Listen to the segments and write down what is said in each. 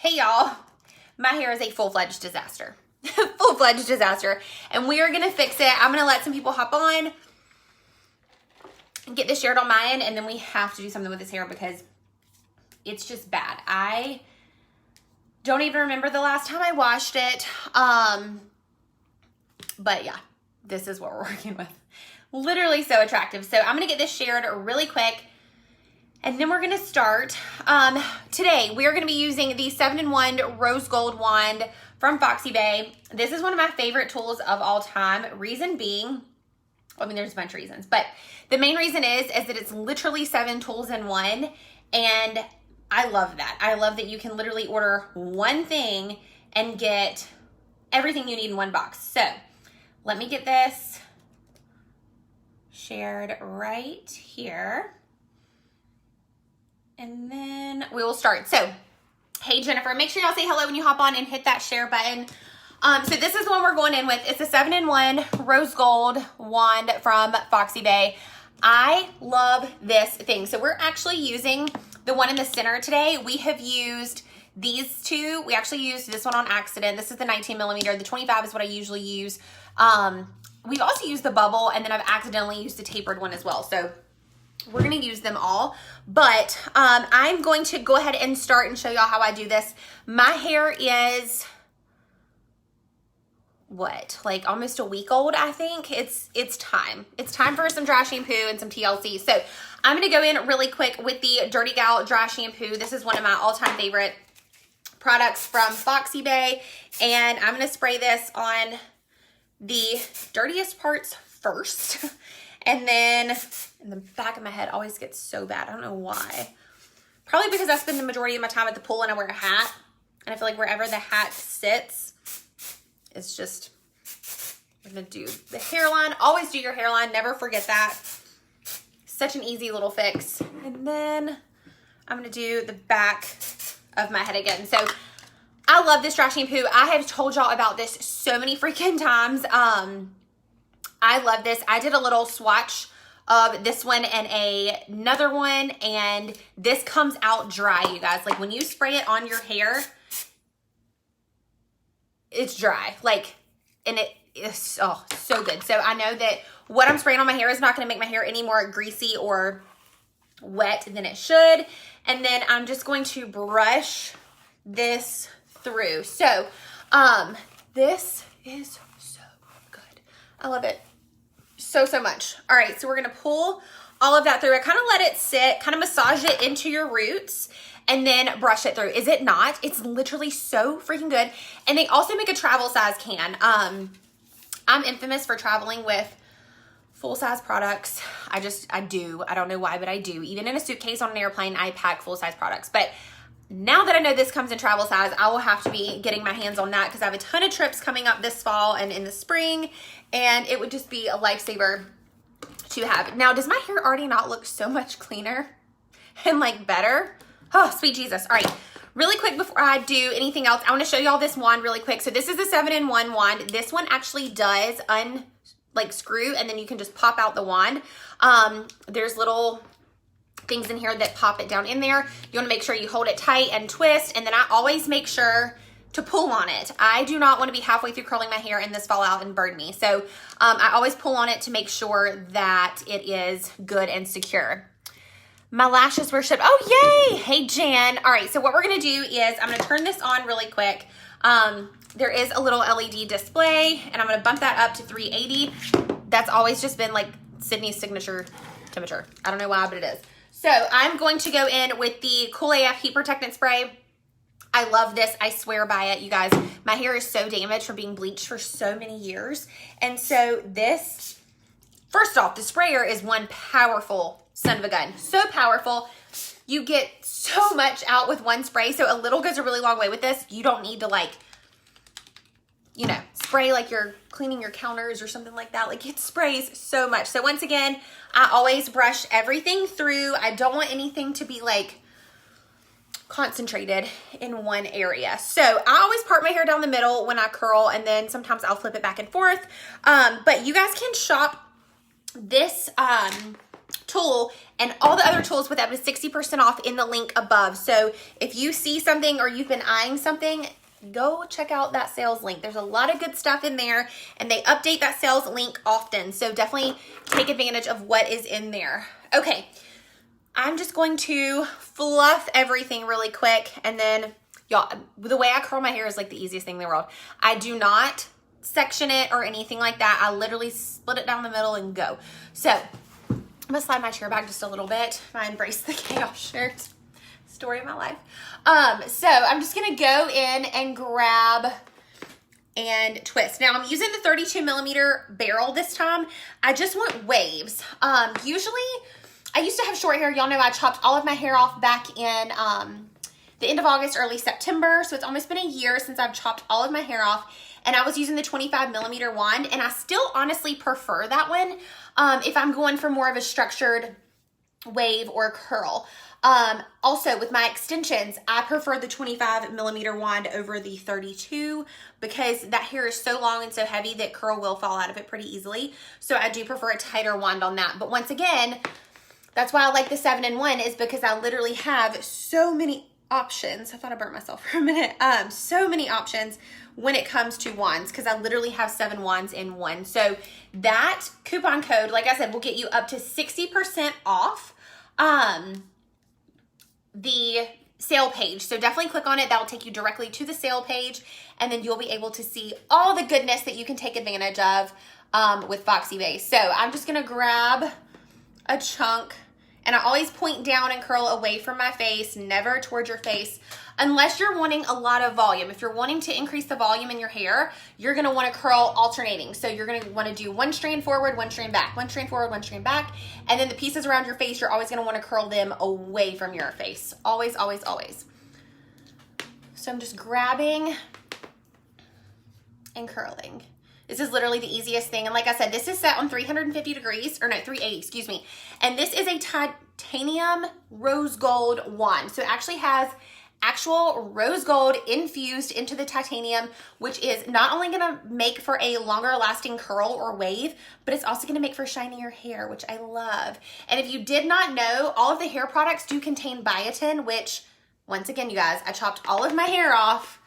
Hey y'all, my hair is a full-fledged disaster. Full-fledged disaster. And we are gonna fix it. I'm gonna let some people hop on and get this shared on my end, and then we have to do something with this hair because it's just bad. I don't even remember the last time I washed it. But yeah, this is what we're working with. Literally so attractive. So I'm gonna get this shared really quick. And then we're gonna start. Today, we are gonna be using the 7-in-1 Rose Gold Wand from Foxy Bay. This is one of my favorite tools of all time. Reason being, I mean, there's a bunch of reasons, but the main reason is that it's literally 7 tools in one. And I love that. I love that you can literally order one thing and get everything you need in one box. So let me get this shared right here. And then we will start. So, hey Jennifer, make sure y'all say hello when you hop on and hit that share button. So this is the one we're going in with. It's a 7-in-1 Rose Gold Wand from Foxy Bay. I love this thing. So we're actually using the one in the center today. We have used these two. We actually used this one on accident. This is the 19 millimeter. The 25 is what I usually use. We've also used the bubble, and then I've accidentally used the tapered one as well. So we're gonna use them all, but I'm going to go ahead and start and show y'all how I do this. My hair is, what, like almost a week old, I think. It's time. It's time for some dry shampoo and some TLC. So I'm gonna go in really quick with the Dirty Gal Dry Shampoo. This is one of my all-time favorite products from Foxy Bay, and I'm gonna spray this on the dirtiest parts first. And then in the back of my head always gets so bad. I don't know why. Probably because I spend the majority of my time at the pool and I wear a hat. And I feel like wherever the hat sits, it's just, we're gonna do the hairline. Always do your hairline, never forget that. Such an easy little fix. And then I'm gonna do the back of my head again. So I love this dry shampoo. I have told y'all about this so many freaking times. I love this. I did a little swatch of this one and another one, and this comes out dry, you guys. Like when you spray it on your hair, it's dry. Like, and it is so good. So I know that what I'm spraying on my hair is not going to make my hair any more greasy or wet than it should. And then I'm just going to brush this through. So this is so good. I love it so much. All right, so we're gonna pull all of that through. I kind of let it sit, kind of massage it into your roots, and then brush it through. Is it not? It's literally so freaking good. And they also make a travel size can. I'm infamous for traveling with full-size products. I do. I don't know why, but I do. Even in a suitcase on an airplane, I pack full-size products. But now that I know this comes in travel size, I will have to be getting my hands on that because I have a ton of trips coming up this fall and in the spring, and it would just be a lifesaver to have. Now, does my hair already not look so much cleaner and like better? Oh, sweet Jesus. All right, really quick before I do anything else, I want to show y'all this wand really quick. So this is a 7-in-1 wand. This one actually does screw, and then you can just pop out the wand. There's little things in here that pop it down in there. You want to make sure you hold it tight and twist, and then I always make sure to pull on it. I do not want to be halfway through curling my hair and this fall out and burn me. So I always pull on it to make sure that it is good and secure. My lashes were shipped. Oh, yay! Hey, Jan. All right, so what we're going to do is I'm going to turn this on really quick. There is a little LED display, and I'm going to bump that up to 380. That's always just been like Sydney's signature temperature. I don't know why, but it is. So I'm going to go in with the Cool AF Heat Protectant Spray. I love this. I swear by it, you guys. My hair is so damaged from being bleached for so many years. And so this, first off, the sprayer is one powerful son of a gun. So powerful. You get so much out with one spray. So a little goes a really long way with this. You don't need to spray like you're cleaning your counters or something like that. Like it sprays so much. So once again, I always brush everything through. I don't want anything to be like concentrated in one area. So I always part my hair down the middle when I curl, and then sometimes I'll flip it back and forth. But you guys can shop this tool and all the other tools with up to 60% off in the link above. So if you see something or you've been eyeing something, go check out that sales link. There's a lot of good stuff in there, and they update that sales link often. So definitely take advantage of what is in there. Okay, I'm just going to fluff everything really quick. And then y'all, the way I curl my hair is like the easiest thing in the world. I do not section it or anything like that. I literally split it down the middle and go. So I'm gonna slide my chair back just a little bit. My Embrace the Chaos shirt. Story of my life. So I'm just gonna go in and grab and twist. Now I'm using the 32 millimeter barrel this time. I just want waves. Usually I used to have short hair. Y'all know I chopped all of my hair off back in the end of August, early September. So it's almost been a year since I've chopped all of my hair off, and I was using the 25 millimeter wand, and I still honestly prefer that one if I'm going for more of a structured wave or curl. Also with my extensions, I prefer the 25 millimeter wand over the 32 because that hair is so long and so heavy that curl will fall out of it pretty easily. So I do prefer a tighter wand on that. But once again, that's why I like the 7-in-1, is because I literally have so many options. I thought I burnt myself for a minute. So many options when it comes to wands, because I literally have 7 wands in one. So that coupon code, like I said, will get you up to 60% off the sale page. So definitely click on it. That will take you directly to the sale page, and then you'll be able to see all the goodness that you can take advantage of with Foxy Vase. So I'm just gonna grab a chunk, and I always point down and curl away from my face, never towards your face, unless you're wanting a lot of volume. If you're wanting to increase the volume in your hair, you're gonna wanna curl alternating. So you're gonna wanna do one strand forward, one strand back, one strand forward, one strand back, and then the pieces around your face, you're always gonna wanna curl them away from your face. Always, always, always. So I'm just grabbing and curling. This is literally the easiest thing. And like I said, this is set on 350 degrees, or no, 380, excuse me. And this is a titanium rose gold wand. So it actually has actual rose gold infused into the titanium, which is not only gonna make for a longer lasting curl or wave, but it's also gonna make for shinier hair, which I love. And if you did not know, all of the hair products do contain biotin, which, once again, you guys, I chopped all of my hair off,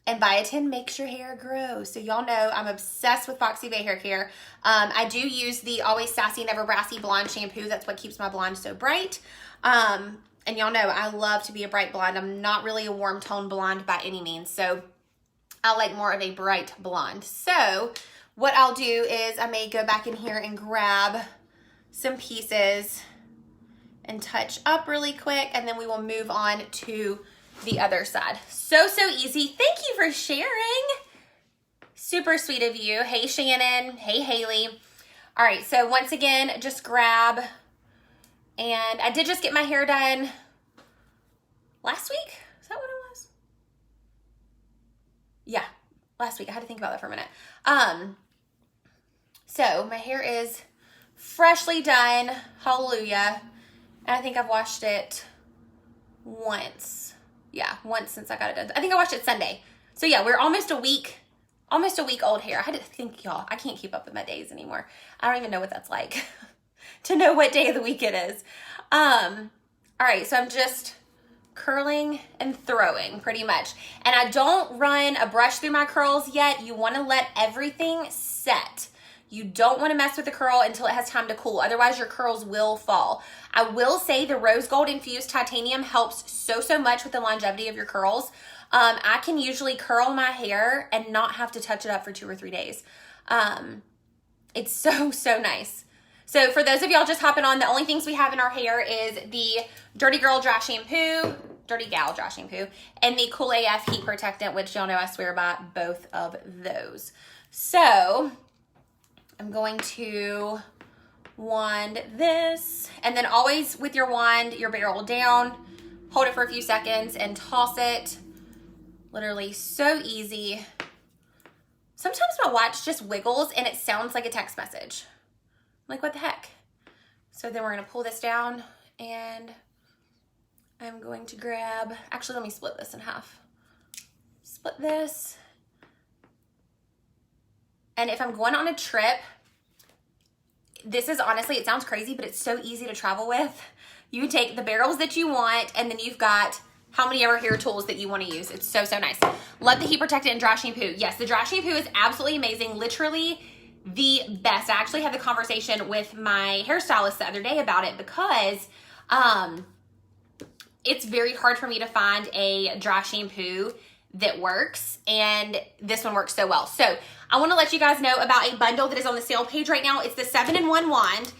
and biotin makes your hair grow. So y'all know I'm obsessed with Foxy Vase hair care. I do use the Always Sassy Never Brassy blonde shampoo. That's what keeps my blonde so bright. And y'all know I love to be a bright blonde. I'm not really a warm tone blonde by any means. So I like more of a bright blonde. So what I'll do is I may go back in here and grab some pieces and touch up really quick, and then we will move on to the other side. So easy. Thank you for sharing. Super sweet of you. Hey, Shannon. Hey, Haley. All right, so once again, just grab, and I did just get my hair done last week. Is that what it was? Yeah, last week. I had to think about that for a minute. So my hair is freshly done. Hallelujah. And I think I've washed it once. Yeah, once since I got it done. I think I washed it Sunday. So yeah, we're almost a week old hair. I had to think, y'all, I can't keep up with my days anymore. I don't even know what that's like to know what day of the week it is. All right, so I'm just curling and throwing pretty much. And I don't run a brush through my curls yet. You wanna let everything set. You don't want to mess with the curl until it has time to cool. Otherwise, your curls will fall. I will say the rose gold infused titanium helps so much with the longevity of your curls. I can usually curl my hair and not have to touch it up for 2 or 3 days. It's so nice. So for those of y'all just hopping on, the only things we have in our hair is the Dirty Gal Dry Shampoo, and the Cool AF Heat Protectant, which y'all know I swear by both of those. So I'm going to wand this, and then always with your wand, your barrel down, hold it for a few seconds and toss it. Literally so easy. Sometimes my watch just wiggles and it sounds like a text message. I'm like, what the heck? So then we're gonna pull this down, and I'm going to grab, actually let me split this in half. Split this. And if I'm going on a trip, this is honestly, it sounds crazy, but it's so easy to travel with. You take the barrels that you want, and then you've got how many ever hair tools that you want to use. It's so, so nice. Love the heat protectant and dry shampoo. Yes, the dry shampoo is absolutely amazing. Literally the best. I actually had the conversation with my hairstylist the other day about it because it's very hard for me to find a dry shampoo that works, and this one works so well. So I want to let you guys know about a bundle that is on the sale page right now. It's the 7-in-1 wand,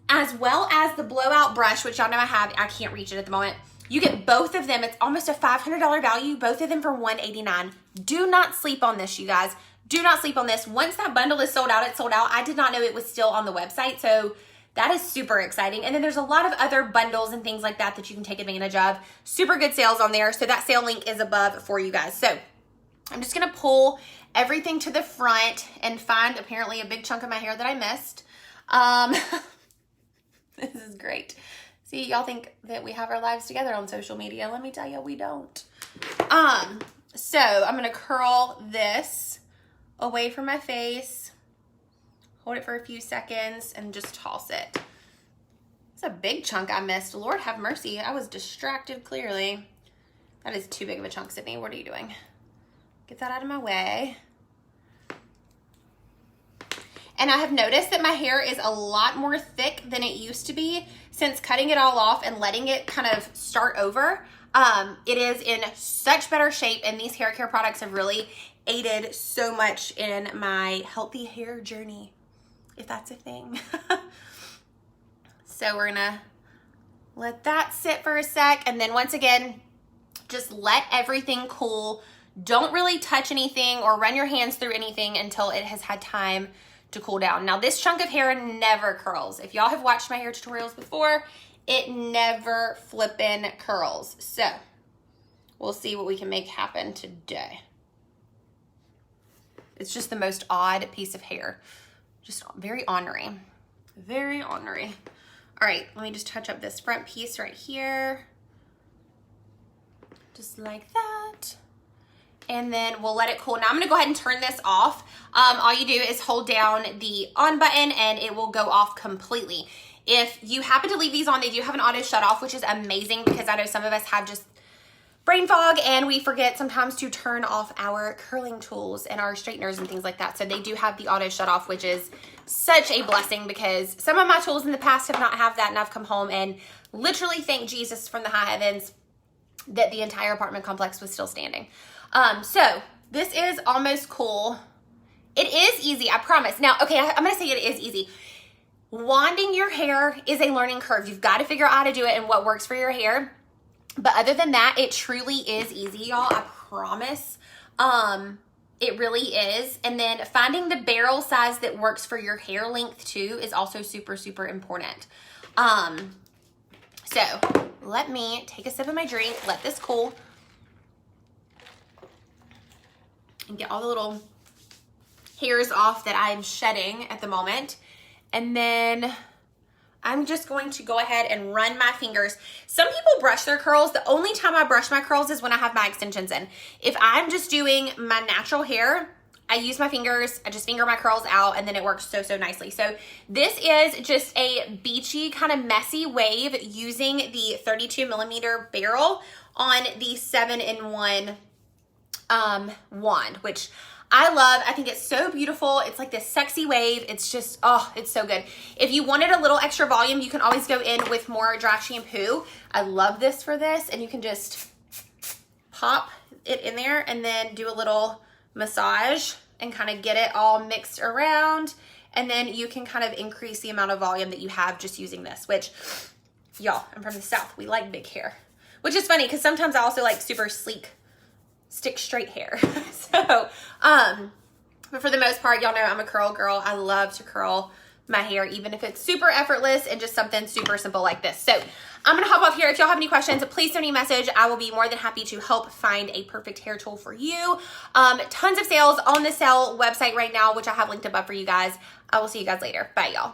as well as the blowout brush, which y'all know I have. I can't reach it at the moment. You get both of them. It's almost a $500 value, both of them for $189. Do not sleep on this, you guys. Do not sleep on this. Once that bundle is sold out, it's sold out. I did not know it was still on the website, so that is super exciting. And then there's a lot of other bundles and things like that that you can take advantage of. Super good sales on there, so that sale link is above for you guys. So I'm just gonna pull everything to the front and find apparently a big chunk of my hair that I missed. This is great. See, y'all think that we have our lives together on social media. Let me tell you, we don't. So I'm gonna curl this away from my face, hold it for a few seconds, and just toss it. It's a big chunk I missed. Lord have mercy. I was distracted, clearly. That is too big of a chunk, Sydney. What are you doing? Get that out of my way. And I have noticed that my hair is a lot more thick than it used to be since cutting it all off and letting it kind of start over. It is in such better shape, and these hair care products have really aided so much in my healthy hair journey, if that's a thing. So we're gonna let that sit for a sec, and then once again, just let everything cool. Don't really touch anything or run your hands through anything until it has had time to cool down. Now, this chunk of hair never curls. If y'all have watched my hair tutorials before, it never flippin' curls. So we'll see what we can make happen today. It's just the most odd piece of hair. Just very ornery. Very ornery. All right, let me just touch up this front piece right here. Just like that. And then we'll let it cool. Now I'm gonna go ahead and turn this off. All you do is hold down the on button and it will go off completely. If you happen to leave these on, they do have an auto shut off, which is amazing because I know some of us have just brain fog and we forget sometimes to turn off our curling tools and our straighteners and things like that. So they do have the auto shut off, which is such a blessing because some of my tools in the past have not had that, and I've come home and literally thank Jesus from the high heavens that the entire apartment complex was still standing. So this is almost cool. It is easy, I promise. Now, okay, I'm gonna say it is easy. Wanding your hair is a learning curve. You've got to figure out how to do it and what works for your hair. But other than that, it truly is easy, y'all. I promise. It really is. And then finding the barrel size that works for your hair length too is also super, super important. So let me take a sip of my drink, let this cool, and get all the little hairs off that I'm shedding at the moment. And then I'm just going to go ahead and run my fingers. Some people brush their curls. The only time I brush my curls is when I have my extensions in. If I'm just doing my natural hair, I use my fingers, I just finger my curls out, and then it works so, so nicely. So this is just a beachy, kind of messy wave using the 32 millimeter barrel on the 7-in-1 wand, which I love. I think it's so beautiful. It's like this sexy wave. It's just, oh, it's so good. If you wanted a little extra volume, you can always go in with more dry shampoo. I love this for this, and you can just pop it in there and then do a little massage and kind of get it all mixed around. And then you can kind of increase the amount of volume that you have just using this, which, y'all, I'm from the South. We like big hair, which is funny because sometimes I also like super sleek, stick straight hair. So, but for the most part, y'all know I'm a curl girl. I love to curl my hair, even if it's super effortless and just something super simple like this. So I'm gonna hop off here. If y'all have any questions, please send me a message. I will be more than happy to help find a perfect hair tool for you. Tons of sales on the sale website right now, which I have linked above for you guys. I will see you guys later. Bye, y'all.